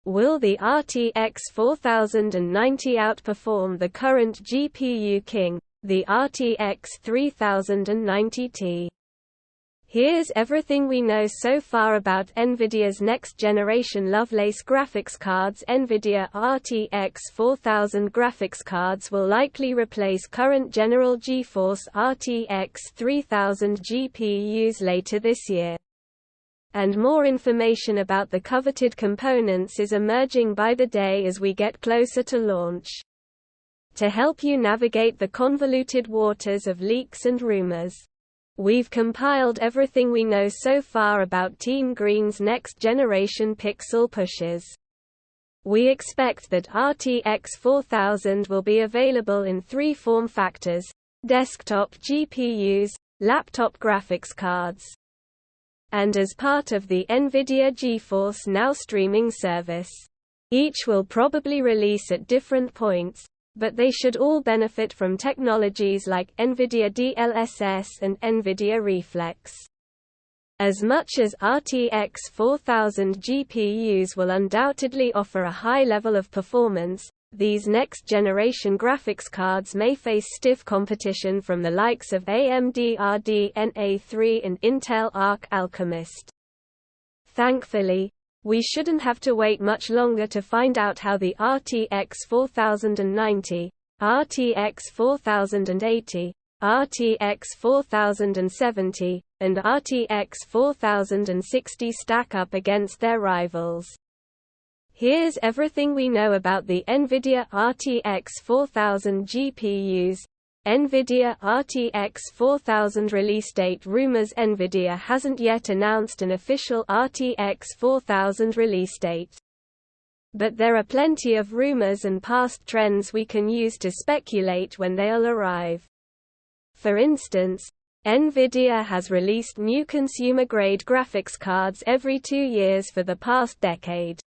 Will the RTX 4090 outperform the current GPU king, the RTX 3090 Ti? Here's everything we know so far about Nvidia's next-generation Lovelace graphics cards. Nvidia RTX 4000 graphics cards will likely replace current general GeForce RTX 3000 GPUs later this year. And more information about the coveted components is emerging by the day as we get closer to launch. To help you navigate the convoluted waters of leaks and rumors, we've compiled everything we know so far about Team Green's next-generation pixel pushes. We expect that RTX 4000 will be available in 3 form factors: desktop GPUs, laptop graphics cards, and as part of the Nvidia GeForce Now streaming service. Each will probably release at different points, but they should all benefit from technologies like Nvidia DLSS and Nvidia Reflex. As much as RTX 4000 GPUs will undoubtedly offer a high level of performance, these next-generation graphics cards may face stiff competition from the likes of AMD RDNA 3 and Intel Arc Alchemist. Thankfully, we shouldn't have to wait much longer to find out how the RTX 4090, RTX 4080, RTX 4070, and RTX 4060 stack up against their rivals. Here's everything we know about the Nvidia RTX 4000 GPUs. Nvidia RTX 4000 release date rumors. Nvidia hasn't yet announced an official RTX 4000 release date. But there are plenty of rumors and past trends we can use to speculate when they'll arrive. For instance, Nvidia has released new consumer-grade graphics cards every 2 years for the past decade.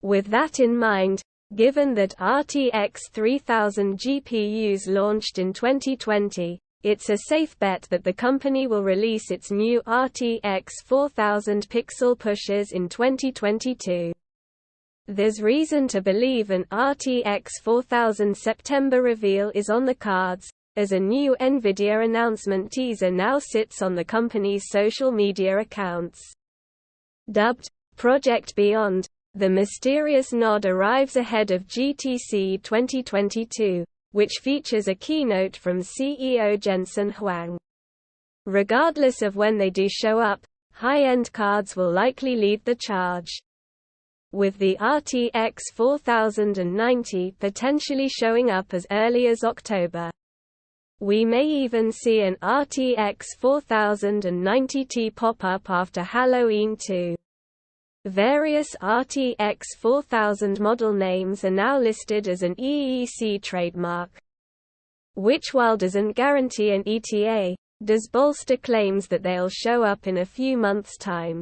With that in mind, given that RTX 3000 GPUs launched in 2020, it's a safe bet that the company will release its new RTX 4000 pixel pushes in 2022. There's reason to believe an RTX 4000 September reveal is on the cards, as a new Nvidia announcement teaser now sits on the company's social media accounts. Dubbed Project Beyond, the mysterious nod arrives ahead of GTC 2022, which features a keynote from CEO Jensen Huang. Regardless of when they do show up, high-end cards will likely lead the charge, with the RTX 4090 potentially showing up as early as October. We may even see an RTX 4090 Ti pop up after Halloween too. Various RTX 4000 model names are now listed as an EEC trademark, which, while doesn't guarantee an ETA, does bolster claims that they'll show up in a few months' time.